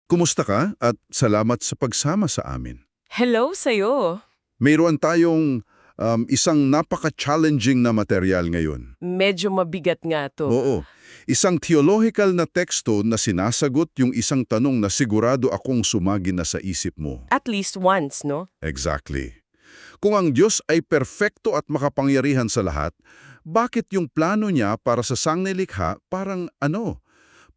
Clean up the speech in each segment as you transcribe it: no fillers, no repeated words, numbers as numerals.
Kumusta ka at salamat sa pagsama sa amin. Hello sa'yo. Mayroon tayong isang napaka-challenging na material ngayon. Medyo mabigat nga 'to. Oo, isang theological na teksto na sinasagot yung isang tanong na sigurado akong sumagi na sa isip mo. At least once, no? Exactly. Kung ang Diyos ay perpekto at makapangyarihan sa lahat, bakit yung plano niya para sa sangnilikha parang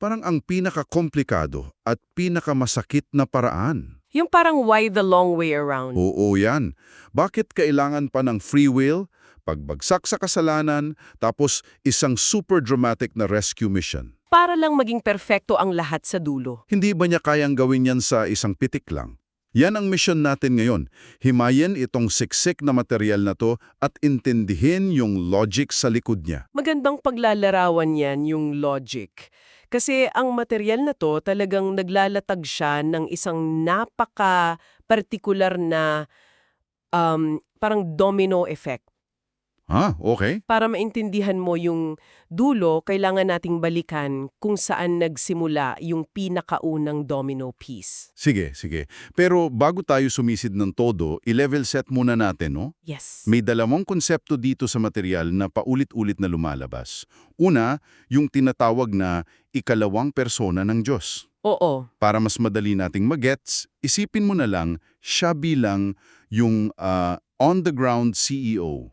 ang pinaka-komplikado at pinakamasakit na paraan? Yung parang why the long way around. Oo yan. Bakit kailangan pa ng free will, pagbagsak sa kasalanan, tapos isang super dramatic na rescue mission? Para lang maging perpekto ang lahat sa dulo. Hindi ba niya kayang gawin yan sa isang pitik lang? Yan ang mission natin ngayon. Himayin itong siksik na material na to at intindihin yung logic sa likod niya. Magandang paglalarawan yan yung logic. Kasi ang material na to talagang naglalatag siya ng isang napaka-partikular na parang domino effect. Okay. Para maintindihan mo yung dulo, kailangan nating balikan kung saan nagsimula yung pinakaunang domino piece. Sige, sige. Pero bago tayo sumisid ng todo, i-level set muna natin, no? Yes. May dalawang konsepto dito sa material na paulit-ulit na lumalabas. Una, yung tinatawag na ikalawang persona ng Diyos. Oo. Para mas madali nating magets, isipin mo na lang siya bilang yung on-the-ground CEO,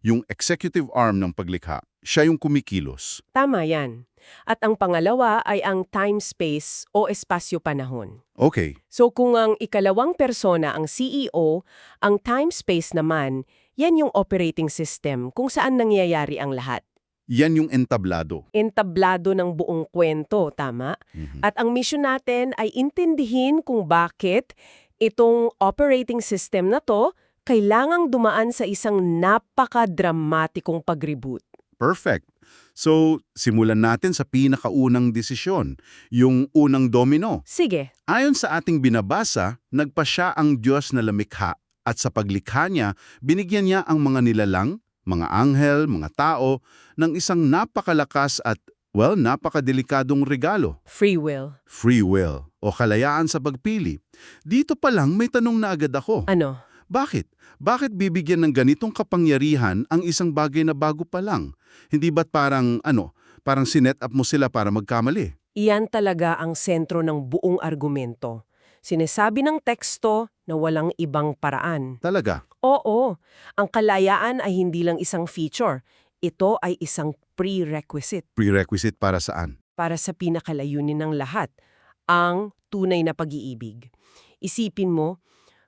yung executive arm ng paglikha. Siya yung kumikilos. Tama yan. At ang pangalawa ay ang time-space o espasyo-panahon. Okay, So kung ang ikalawang persona ang CEO, ang time-space naman, yan yung operating system kung saan nangyayari ang lahat. yan yung entablado. Entablado ng buong kwento, tama? Mhm. At ang mission natin ay intindihin kung bakit itong operating system na to kailangang dumaan sa isang napaka-dramatikong pag-reboot. Perfect. So, simulan natin sa pinakaunang desisyon, yung unang domino. Sige, Ayon sa ating binabasa, nagpa siya ang Diyos na lumikha at sa paglikha niya, binigyan niya ang mga nilalang, mga anghel, mga tao, ng isang napakalakas at, napakadelikadong regalo. free will. Free will o kalayaan sa pagpili. Dito pa lang may tanong na agad ako. Ano? Bakit? Bakit bibigyan ng ganitong kapangyarihan ang isang bagay na bago pa lang? Hindi ba't parang sinet up mo sila para magkamali? Iyan talaga ang sentro ng buong argumento. Sinasabi ng teksto na walang ibang paraan. Talaga? Oo, ang kalayaan ay hindi lang isang feature. Ito ay isang prerequisite Prerequisite para saan? para sa pinakalayunin ng lahat, ang tunay na pag-iibig. Isipin mo,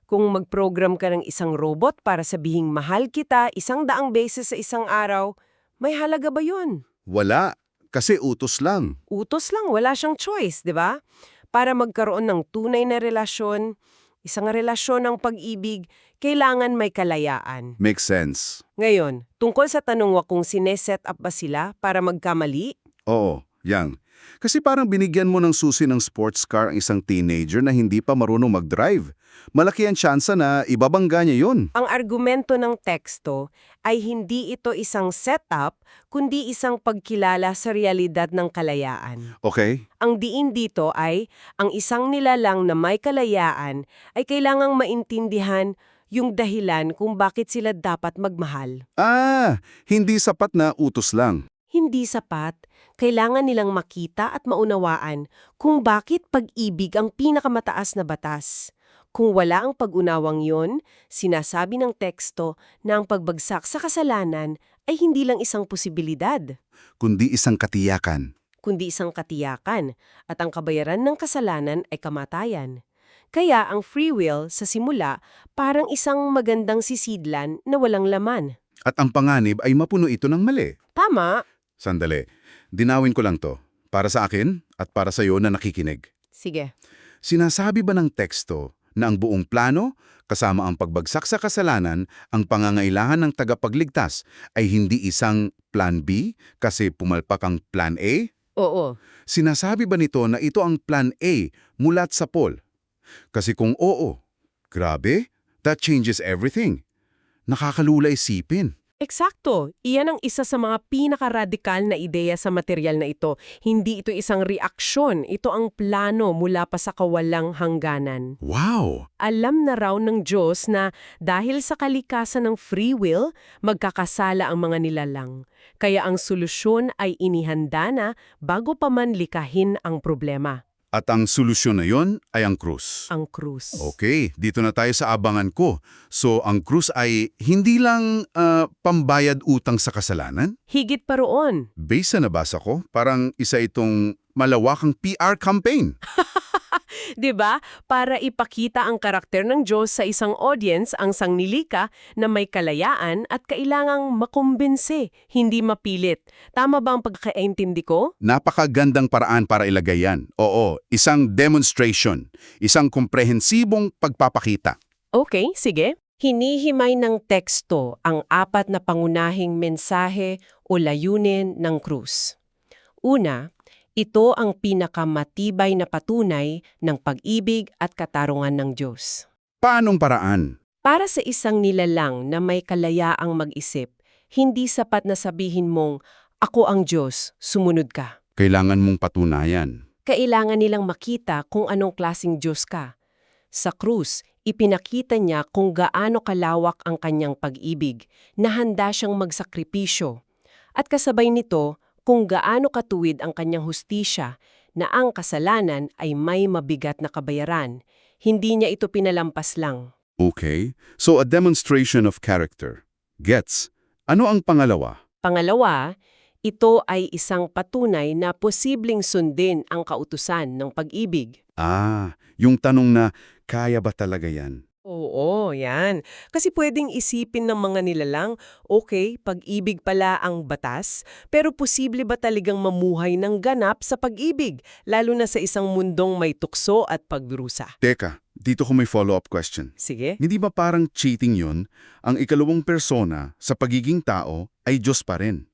kung mag-program ka ng isang robot para sabihing mahal kita 100 beses sa isang araw, may halaga ba yun? Wala. Kasi utos lang. Utos lang, wala siyang choice, di ba? Para magkaroon ng tunay na relasyon, isang relasyon ng pag-ibig, kailangan may kalayaan. Makes sense. Ngayon, tungkol sa tanong mo kung sineset up ba sila para magkamali, Oo, yang. Kasi parang binigyan mo ng susi ng sports car ang isang teenager na hindi pa marunong mag-drive. Malaki ang tsansa na ibabangga niya yun. ang argumento ng teksto ay hindi ito isang setup, kundi isang pagkilala sa realidad ng kalayaan. Okay? Ang diin dito ay, ang isang nilalang na may kalayaan ay kailangang maintindihan yung dahilan kung bakit sila dapat magmahal. Hindi sapat na utos lang. Hindi sapat, kailangan nilang makita at maunawaan kung bakit pag-ibig ang pinakamataas na batas. Kung wala ang pag-unawang yon, sinasabi ng teksto na ang pagbagsak sa kasalanan ay hindi lang isang posibilidad, Kundi isang katiyakan. kundi isang katiyakan, at ang kabayaran ng kasalanan ay kamatayan. Kaya ang free will sa simula parang isang magandang sisidlan na walang laman. At ang panganib ay mapuno ito ng mali. Tama? Sandali. Dinawin ko lang to. Para sa akin at para sa iyo na nakikinig. Sige. Sinasabi ba ng teksto na ang buong plano, kasama ang pagbagsak sa kasalanan, ang pangangailangan ng tagapagligtas ay hindi isang Plan B kasi pumalpak ang Plan A? Oo. Sinasabi ba nito na ito ang Plan A mulat sa Paul? Kasi kung oo, grabe, that changes everything. Nakakalula isipin. Eksakto. Iyan ang isa sa mga pinaka-radikal na ideya sa material na ito. Hindi ito isang reaksyon. Ito ang plano mula pa sa kawalang hangganan. Wow! Alam na raw ng Diyos na dahil sa kalikasan ng free will, magkakasala ang mga nilalang. Kaya ang solusyon ay inihanda na bago pa man likahin ang problema, At ang solusyon na yon ay ang krus. ang krus. Okay, dito na tayo sa abangan ko. So, ang krus ay hindi lang pambayad utang sa kasalanan? Higit pa roon. Based sa nabasa ko, parang isa itong malawakang PR campaign. 'Di ba? Para ipakita ang karakter ng Diyos sa isang audience, ang sangnilika na may kalayaan at kailangang makumbinse, hindi mapilit. Tama ba ang pagkakaintindi ko? Napakagandang paraan para ilagay yan. Oo, isang demonstration, isang komprehensibong pagpapakita. Okay, sige. Hinihimay ng teksto ang apat na pangunahing mensahe o layunin ng krus. Una, ito ang pinakamatibay na patunay ng pag-ibig at katarungan ng Diyos. Paanong paraan? Para sa isang nilalang na may kalayaang mag-isip, hindi sapat na sabihin mong, "Ako ang Diyos, sumunod ka." Kailangan mong patunayan. Kailangan nilang makita kung anong klaseng Diyos ka. Sa krus, ipinakita niya kung gaano kalawak ang kanyang pag-ibig, na handa siyang magsakripisyo. At kasabay nito, kung gaano katuwid ang kanyang hustisya, na ang kasalanan ay may mabigat na kabayaran. Hindi niya ito pinalampas lang. Okay, so a demonstration of character. Gets. Ano ang pangalawa? Pangalawa, ito ay isang patunay na posibleng sundin ang kautusan ng pag-ibig. Yung tanong na, kaya ba talaga yan? Oo, yan. Kasi pwedeng isipin ng mga nilalang, okay, pag-ibig pala ang batas, pero posible ba talagang mamuhay ng ganap sa pag-ibig, lalo na sa isang mundong may tukso at pagdurusa? Teka, dito ko may follow-up question. Sige. Hindi ba parang cheating yun? Ang ikalawang persona sa pagiging tao ay Diyos pa rin.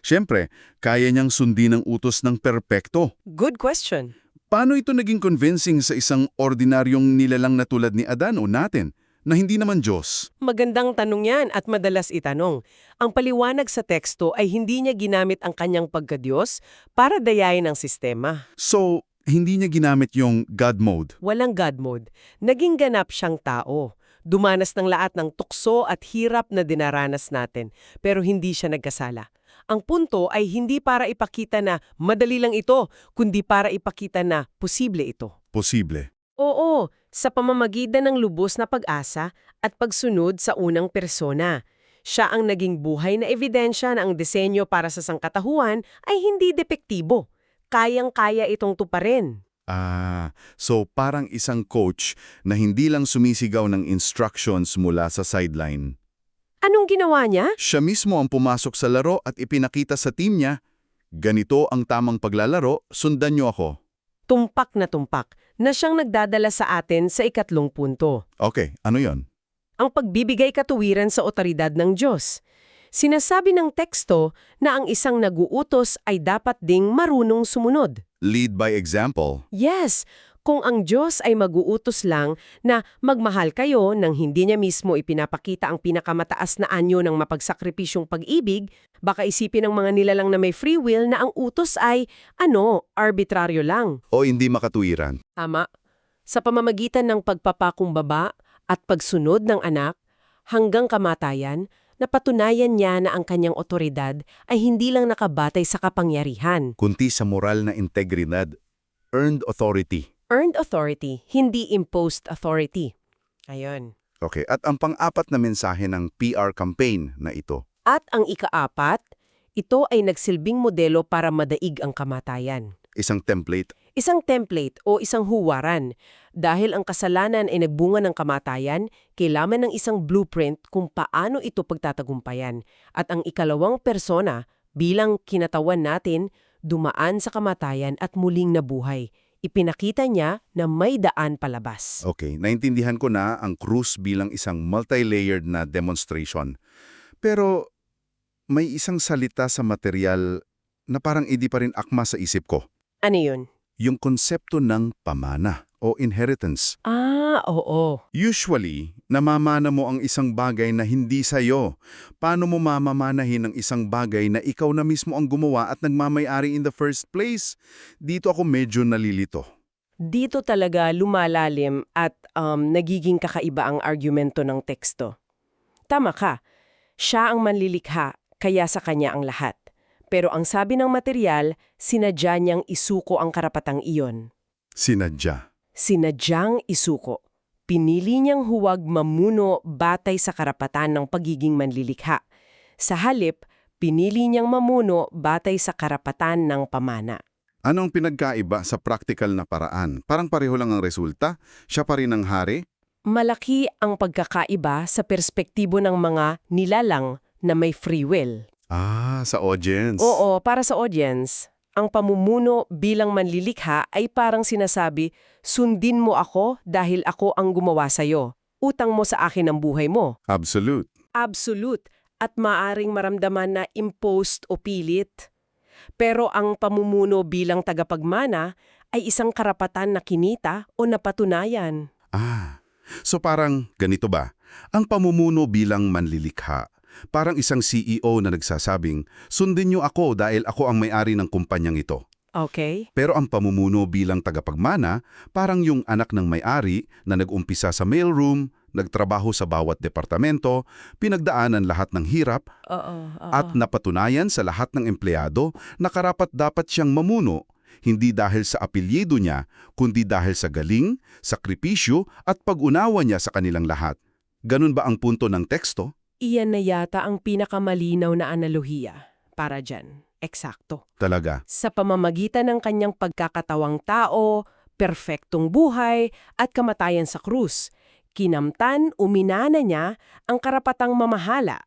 Siyempre, kaya niyang sundin ang utos ng perpekto. Good question. Paano ito naging convincing sa isang ordinaryong nilalang na tulad ni Adan o natin, na hindi naman Diyos? Magandang tanong yan at madalas itanong. Ang paliwanag sa teksto ay hindi niya ginamit ang kanyang pagkadiyos para dayain ang sistema. So, hindi niya ginamit yung God mode. Walang God mode. Naging ganap siyang tao. Dumanas ng lahat ng tukso at hirap na dinaranas natin, pero hindi siya nagkasala. Ang punto ay hindi para ipakita na madali lang ito, kundi para ipakita na posible ito. Posible. Oo, sa pamamagitan ng lubos na pag-asa at pagsunod sa unang persona. Siya ang naging buhay na ebidensya na ang disenyo para sa sangkatahuan ay hindi depektibo. Kayang-kaya itong tuparin. So parang isang coach na hindi lang sumisigaw ng instructions mula sa sideline. Anong ginawa niya? Siya mismo ang pumasok sa laro at ipinakita sa team niya, ganito ang tamang paglalaro, sundan niyo ako. Tumpak na siyang nagdadala sa atin sa ikatlong punto. Okay, ano yon? Ang pagbibigay katuwiran sa otoridad ng Diyos. Sinasabi ng teksto na ang isang naguutos ay dapat ding marunong sumunod. Lead by example. Yes, kung ang Diyos ay mag-uutos lang na magmahal kayo nang hindi niya mismo ipinapakita ang pinakamataas na anyo ng mapagsakripisyong pag-ibig, baka isipin ng mga nilalang na may free will na ang utos ay, arbitraryo lang. O hindi makatuwiran. Tama. Sa pamamagitan ng pagpapakumbaba at pagsunod ng anak, hanggang kamatayan, napatunayan niya na ang kanyang otoridad ay hindi lang nakabatay sa kapangyarihan. Kunti sa moral na integridad, earned authority. Earned authority, hindi imposed authority. Ayun. Okay, at ang pang-apat na mensahe ng PR campaign na ito. At ang ika-apat, ito ay nagsilbing modelo para madaig ang kamatayan. Isang template. Isang template o isang huwaran. Dahil ang kasalanan ay nagbunga ng kamatayan, kailangan ng isang blueprint kung paano ito pagtatagumpayan. At ang ikalawang persona, bilang kinatawan natin, dumaan sa kamatayan at muling nabuhay. Ipinakita niya na may daan palabas. Okay, naintindihan ko na ang krus bilang isang multi-layered na demonstration. Pero may isang salita sa material na parang hindi pa rin akma sa isip ko. Ano yun? Yung konsepto ng pamana o inheritance. Oo. Usually, namamana mo ang isang bagay na hindi sa'yo. Paano mo mamamanahin ang isang bagay na ikaw na mismo ang gumawa at nagmamay-ari in the first place? Dito ako medyo nalilito. Dito talaga lumalalim at nagiging kakaiba ang argumento ng teksto. Tama ka, siya ang manlilikha, kaya sa kanya ang lahat. Pero ang sabi ng material, sinadya niyang isuko ang karapatang iyon. Sinadya. Sinadyang isuko. Pinili niyang huwag mamuno batay sa karapatan ng pagiging manlilikha. Sa halip, pinili niyang mamuno batay sa karapatan ng pamana. Anong pinagkaiba sa practical na paraan? Parang pareho lang ang resulta? Siya pa rin ang hari? Malaki ang pagkakaiba sa perspektibo ng mga nilalang na may free will. Sa audience. Oo, para sa audience, ang pamumuno bilang manlilikha ay parang sinasabi, sundin mo ako dahil ako ang gumawa sa'yo. Utang mo sa akin ang buhay mo. Absolute. Absolute at maaring maramdaman na imposed o pilit. Pero ang pamumuno bilang tagapagmana ay isang karapatan na kinita o napatunayan. So parang ganito ba? Ang pamumuno bilang manlilikha. Parang isang CEO na nagsasabing, sundin niyo ako dahil ako ang may-ari ng kumpanyang ito. Okay? Pero ang pamumuno bilang tagapagmana, parang yung anak ng may-ari na nag-umpisa sa mailroom, nagtrabaho sa bawat departamento, pinagdaanan lahat ng hirap, at napatunayan sa lahat ng empleyado na karapat-dapat siyang mamuno, hindi dahil sa apelyido niya, kundi dahil sa galing, sakripisyo at pag-unawa niya sa kanilang lahat. Ganun ba ang punto ng teksto? Iyan na yata ang pinakamalinaw na analohiya para dyan. Eksakto. Talaga. Sa pamamagitan ng kanyang pagkakatawang tao, perpektong buhay, at kamatayan sa krus, kinamtan, uminana niya ang karapatang mamahala.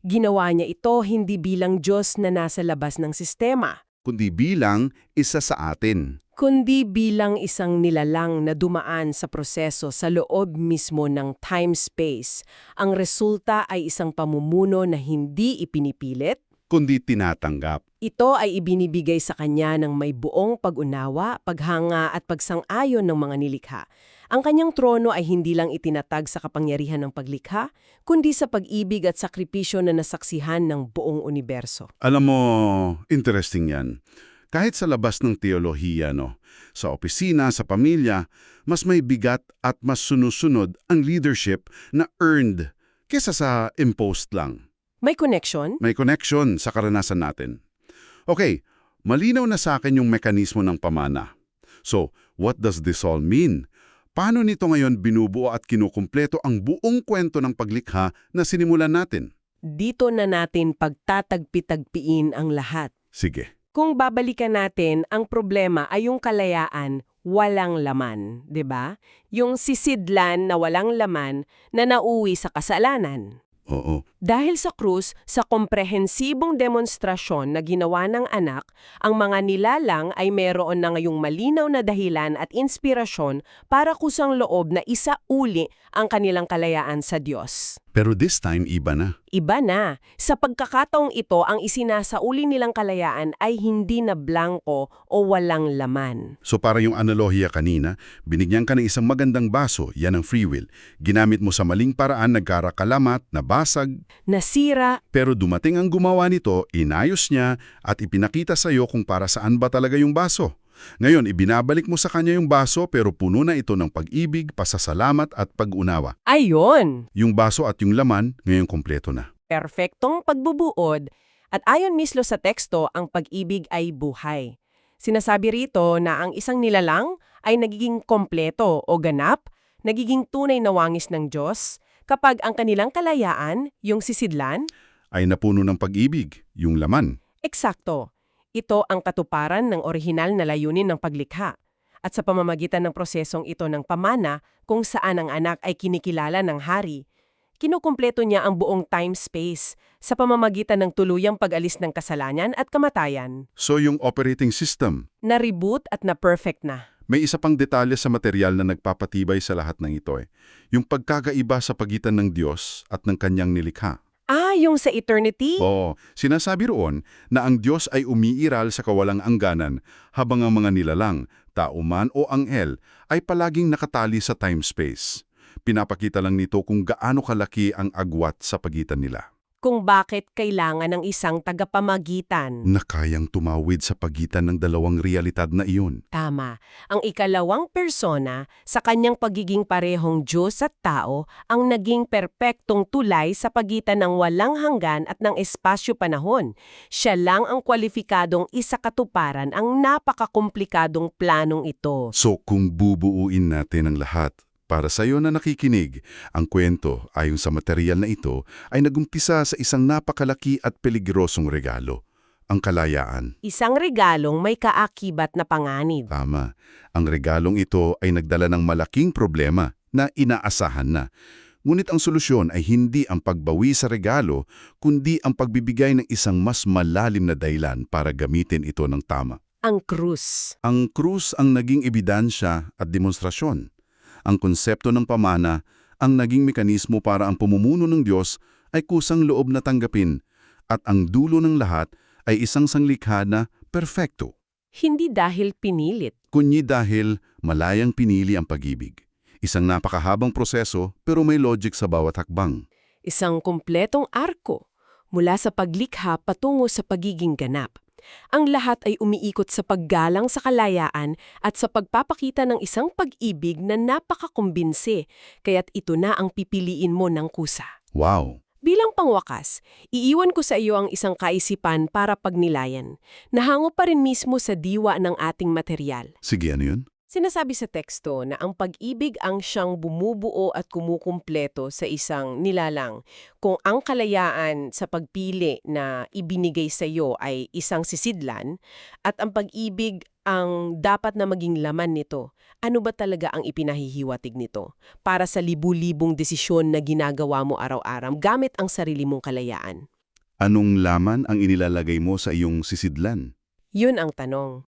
Ginawa niya ito hindi bilang Diyos na nasa labas ng sistema, Kundi bilang isa sa atin. kundi bilang isang nilalang na dumaan sa proseso sa loob mismo ng time-space. Ang resulta ay isang pamumuno na hindi ipinipilit. Kundi tinatanggap. Ito ay ibinibigay sa kanya ng may buong pag-unawa, paghanga at pagsang-ayon ng mga nilikha. Ang kanyang trono ay hindi lang itinatag sa kapangyarihan ng paglikha, kundi sa pag-ibig at sakripisyo na nasaksihan ng buong universo. Alam mo, interesting yan. Kahit sa labas ng teolohiya, no? Sa opisina, sa pamilya, mas may bigat at mas sunusunod ang leadership na earned kesa sa imposed lang. May connection? May connection sa karanasan natin. Okay, malinaw na sa akin yung mekanismo ng pamana. So, what does this all mean? Paano nito ngayon binubuo at kinukumpleto ang buong kwento ng paglikha na sinimulan natin? Dito na natin pagtatagpi-tagpiin ang lahat. Sige. Kung babalikan natin, ang problema ay yung kalayaan, walang laman, 'di ba? Yung sisidlan na walang laman na nauwi sa kasalanan. Oo. Dahil sa krus, sa komprehensibong demonstrasyon na ginawa ng anak, ang mga nilalang ay meron na ngayong malinaw na dahilan at inspirasyon para kusang loob na isauli ang kanilang kalayaan sa Diyos. Pero this time, iba na. Iba na. Sa pagkakataong ito, ang isinasauli nilang kalayaan ay hindi na blanko o walang laman. So para yung analohiya kanina, binigyan ka ng isang magandang baso, yan ang free will. Ginamit mo sa maling paraan, nagkarakalamat, nabasag, Nasira, pero dumating ang gumawa nito, inayos niya at ipinakita sa iyo kung para saan ba talaga yung baso. Ngayon, ibinabalik mo sa kanya yung baso pero puno na ito ng pag-ibig, pasasalamat at pag-unawa. ayon! Yung baso at yung laman, ngayon kompleto na. Perpektong pagbubuod at ayon mismo sa teksto, ang pag-ibig ay buhay. Sinasabi rito na ang isang nilalang ay nagiging kompleto o ganap, nagiging tunay na wangis ng Diyos kapag ang kanilang kalayaan, yung sisidlan, Ay napuno ng pag-ibig, yung laman. eksakto. Ito ang katuparan ng orihinal na layunin ng paglikha. At sa pamamagitan ng prosesong ito ng pamana, kung saan ang anak ay kinikilala ng hari, kinukumpleto niya ang buong time-space sa pamamagitan ng tuluyang pag-alis ng kasalanan at kamatayan. So yung operating system, Na-reboot at na-perfect na. may isa pang detalye sa material na nagpapatibay sa lahat ng ito. Yung pagkakaiba sa pagitan ng Diyos at ng kanyang nilikha. Yung sa eternity? Oo, sinasabi roon na ang Diyos ay umiiral sa kawalang angganan habang ang mga nilalang, tao man o anghel, ay palaging nakatali sa time-space. Pinapakita lang nito kung gaano kalaki ang agwat sa pagitan nila, Kung bakit kailangan ng isang tagapamagitan. na kayang tumawid sa pagitan ng dalawang realidad na iyon. Tama. Ang ikalawang persona, sa kanyang pagiging parehong Diyos at tao, ang naging perpektong tulay sa pagitan ng walang hanggan at ng espasyo-panahon. Siya lang ang kwalifikadong isakatuparan ang napakakomplikadong planong ito. So kung bubuuin natin ang lahat, para sa iyo na nakikinig, ang kwento ayon sa material na ito ay nagumpisa sa isang napakalaki at peligrosong regalo, ang kalayaan. Isang regalong may kaakibat na panganib. Tama, ang regalong ito ay nagdala ng malaking problema na inaasahan na. Ngunit ang solusyon ay hindi ang pagbawi sa regalo, kundi ang pagbibigay ng isang mas malalim na dahilan para gamitin ito ng tama. Ang krus. Ang krus ang naging ebidensya at demonstrasyon. Ang konsepto ng pamana, ang naging mekanismo para ang pamumuno ng Diyos ay kusang loob na tanggapin, at ang dulo ng lahat ay isang sanglikha na perfecto, Hindi dahil pinilit. kundi dahil malayang pinili ang pag-ibig. Isang napakahabang proseso pero may logic sa bawat hakbang. Isang kumpletong arko, mula sa paglikha patungo sa pagiging ganap. Ang lahat ay umiikot sa paggalang sa kalayaan at sa pagpapakita ng isang pag-ibig na napakakumbinsi, kaya't ito na ang pipiliin mo ng kusa. Wow! Bilang pangwakas, iiwan ko sa iyo ang isang kaisipan para pagnilayan. Nahango pa rin mismo sa diwa ng ating material. Sige, ano yun? Sinasabi sa teksto na ang pag-ibig ang siyang bumubuo at kumukumpleto sa isang nilalang. Kung ang kalayaan sa pagpili na ibinigay sa iyo ay isang sisidlan, at ang pag-ibig ang dapat na maging laman nito, ano ba talaga ang ipinahihiwatig nito? Para sa libu-libong desisyon na ginagawa mo araw-araw gamit ang sarili mong kalayaan. Anong laman ang inilalagay mo sa iyong sisidlan? Yun ang tanong.